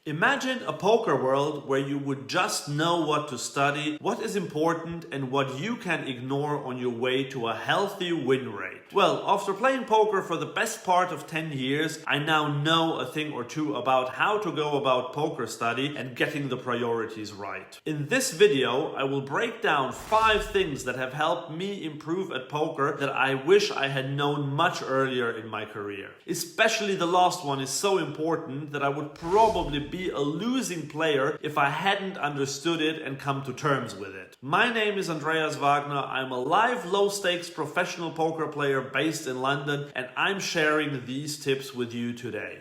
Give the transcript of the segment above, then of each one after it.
Imagine a poker world where you would just know what to study, what is important, and what you can ignore on your way to a healthy win rate. Well, after playing poker for the best part of 10 years, I now know a thing or two about how to go about poker study and getting the priorities right. In this video, I will break down 5 things that have helped me improve at poker that I wish I had known much earlier in my career. Especially the last one is so important that I would probably be a losing player if I hadn't understood it and come to terms with it. My name is Andreas Wagner. I'm a live low-stakes professional poker player based in London, and I'm sharing these tips with you today.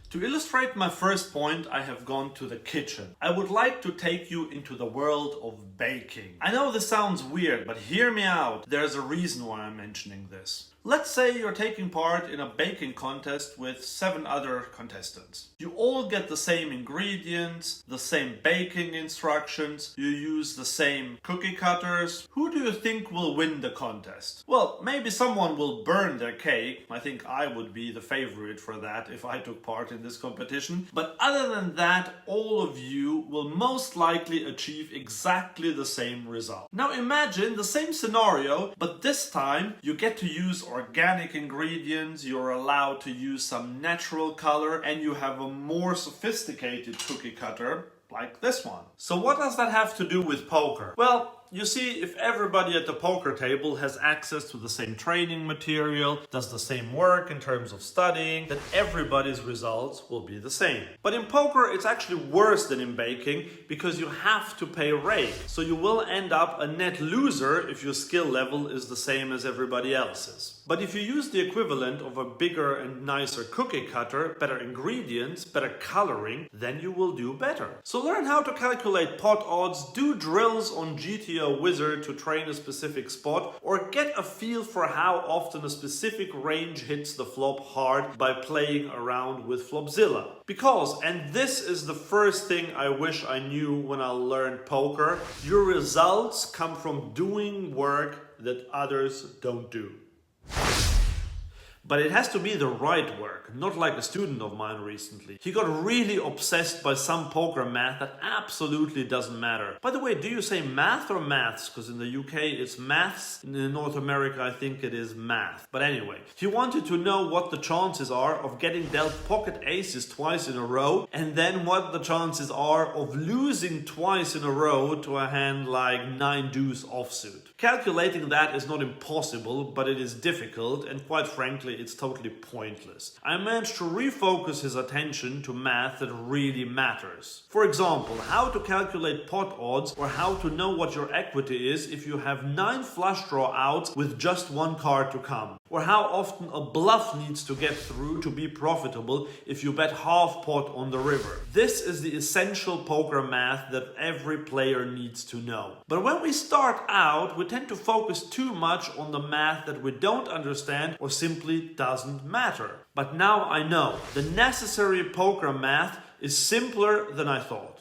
To illustrate my first point, I have gone to the kitchen. I would like to take you into the world of baking. I know this sounds weird, but hear me out. There's a reason why I'm mentioning this. Let's say you're taking part in a baking contest with 7 other contestants. You all get the same ingredients, the same baking instructions, you use the same cookie cutters. Who do you think will win the contest? Well, maybe someone will burn their cake. I think I would be the favorite for that if I took part in this competition. But other than that, all of you will most likely achieve exactly the same result. Now imagine the same scenario, but this time you get to use organic ingredients, you're allowed to use some natural color, and you have a more sophisticated cookie cutter like this one. So what does that have to do with poker? Well, you see, if everybody at the poker table has access to the same training material, does the same work in terms of studying, then everybody's results will be the same. But in poker, it's actually worse than in baking because you have to pay rake. So you will end up a net loser if your skill level is the same as everybody else's. But if you use the equivalent of a bigger and nicer cookie cutter, better ingredients, better coloring, then you will do better. So learn how to calculate pot odds, do drills on GTO Wizard to train a specific spot, or get a feel for how often a specific range hits the flop hard by playing around with Flopzilla. Because, and this is the first thing I wish I knew when I learned poker, your results come from doing work that others don't do. But it has to be the right work, not like a student of mine recently. He got really obsessed by some poker math that absolutely doesn't matter. By the way, do you say math or maths? Because in the UK it's maths, in North America I think it is math. But anyway, he wanted to know what the chances are of getting dealt pocket aces twice in a row, and then what the chances are of losing twice in a row to a hand like 9 deuce offsuit. Calculating that is not impossible, but it is difficult, and quite frankly, it's totally pointless. I managed to refocus his attention to math that really matters. For example, how to calculate pot odds, or how to know what your equity is if you have 9 flush draw outs with just 1 card to come. Or how often a bluff needs to get through to be profitable if you bet half pot on the river. This is the essential poker math that every player needs to know. But when we start out, we tend to focus too much on the math that we don't understand or simply doesn't matter. But now I know the necessary poker math is simpler than I thought.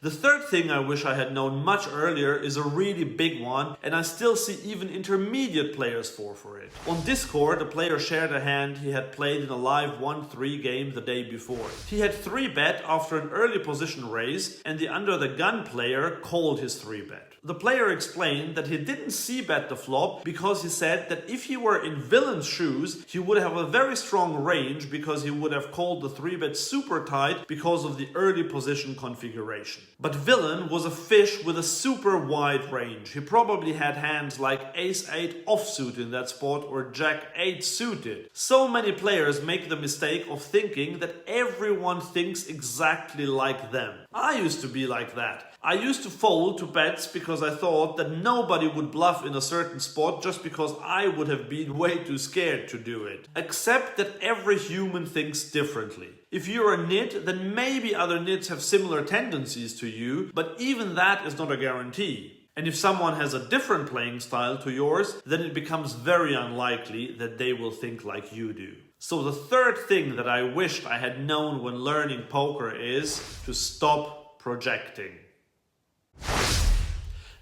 The third thing I wish I had known much earlier is a really big one, and I still see even intermediate players fall for it. On Discord, a player shared a hand he had played in a live 1-3 game the day before. He had 3-bet after an early position raise, and the under the gun player called his 3-bet. The player explained that he didn't c-bet the flop because he said that if he were in Villain's shoes, he would have a very strong range because he would have called the 3-bet super tight because of the early position configuration. But Villain was a fish with a super wide range. He probably had hands like Ace-8 offsuit in that spot or Jack-8 suited. So many players make the mistake of thinking that everyone thinks exactly like them. I used to be like that. I used to fold to bets because I thought that nobody would bluff in a certain spot just because I would have been way too scared to do it. Except that every human thinks differently. If you're a nit, then maybe other nits have similar tendencies to you, but even that is not a guarantee. And if someone has a different playing style to yours, then it becomes very unlikely that they will think like you do. So the third thing that I wished I had known when learning poker is to stop projecting.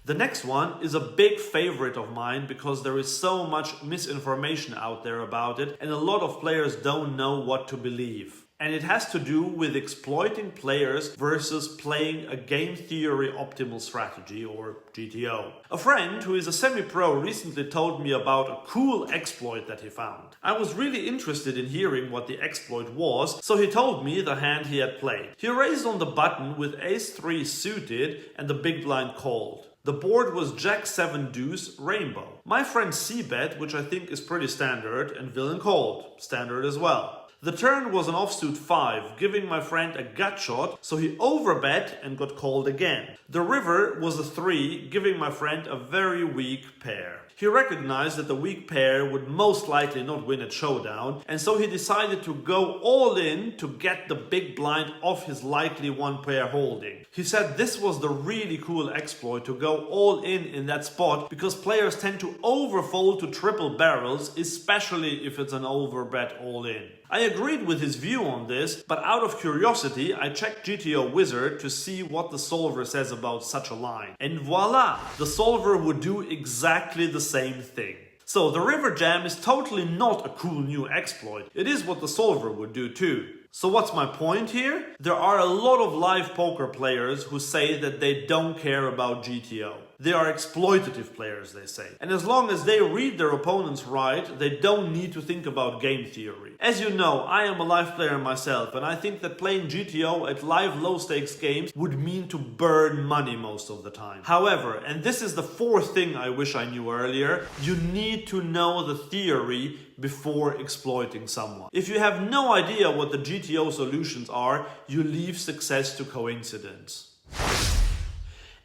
The next one is a big favorite of mine because there is so much misinformation out there about it and a lot of players don't know what to believe. And it has to do with exploiting players versus playing a game theory optimal strategy, or GTO. A friend who is a semi-pro recently told me about a cool exploit that he found. I was really interested in hearing what the exploit was, so he told me the hand he had played. He raised on the button with ace-3 suited and the big blind called. The board was Jack-7 deuce rainbow. My friend c-bet, which I think is pretty standard, and villain called, standard as well. The turn was an offsuit 5, giving my friend a gut shot, so he overbet and got called again. The river was a 3, giving my friend a very weak pair. He recognized that the weak pair would most likely not win at showdown, and so he decided to go all in to get the big blind off his likely one pair holding. He said this was the really cool exploit to go all in that spot because players tend to overfold to triple barrels, especially if it's an overbet all in. I agreed with his view on this, but out of curiosity I checked GTO Wizard to see what the solver says about such a line. And voila! The solver would do exactly the same thing. So the river jam is totally not a cool new exploit. It is what the solver would do too. So what's my point here? There are a lot of live poker players who say that they don't care about GTO. They are exploitative players, they say. And as long as they read their opponents right, they don't need to think about game theory. As you know, I am a live player myself, and I think that playing GTO at live low-stakes games would mean to burn money most of the time. However, and this is the fourth thing I wish I knew earlier, you need to know the theory before exploiting someone. If you have no idea what the GTO solutions are, you leave success to coincidence.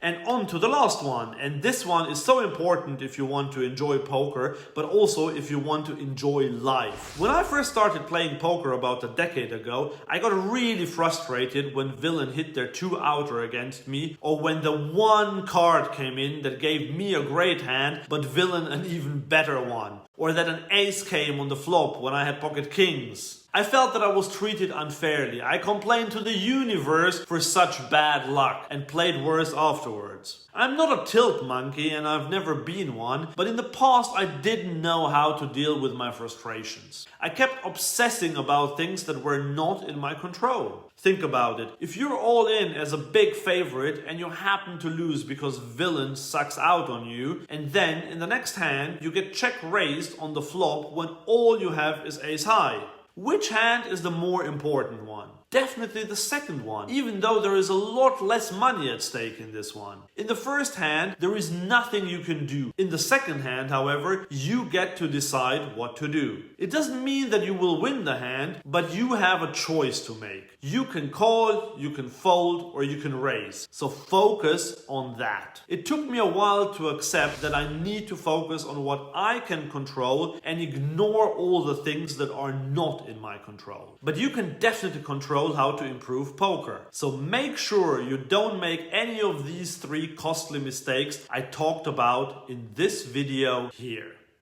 And on to the last one, and this one is so important if you want to enjoy poker, but also if you want to enjoy life. When I first started playing poker about a decade ago, I got really frustrated when villain hit their 2 outer against me, or when the one card came in that gave me a great hand, but villain an even better one, or that an ace came on the flop when I had pocket kings. I felt that I was treated unfairly. I complained to the universe for such bad luck and played worse afterwards. I'm not a tilt monkey and I've never been one, but in the past I didn't know how to deal with my frustrations. I kept obsessing about things that were not in my control. Think about it. If you're all in as a big favorite and you happen to lose because villain sucks out on you, and then in the next hand you get check raised on the flop when all you have is ace high. Which hand is the more important one? Definitely the second one, even though there is a lot less money at stake in this one. In the first hand, there is nothing you can do. In the second hand, however, you get to decide what to do. It doesn't mean that you will win the hand, but you have a choice to make. You can call, you can fold, or you can raise. So focus on that. It took me a while to accept that I need to focus on what I can control and ignore all the things that are not in my control. But you can definitely control how to improve poker. So make sure you don't make any of these 3 costly mistakes I talked about in this video here.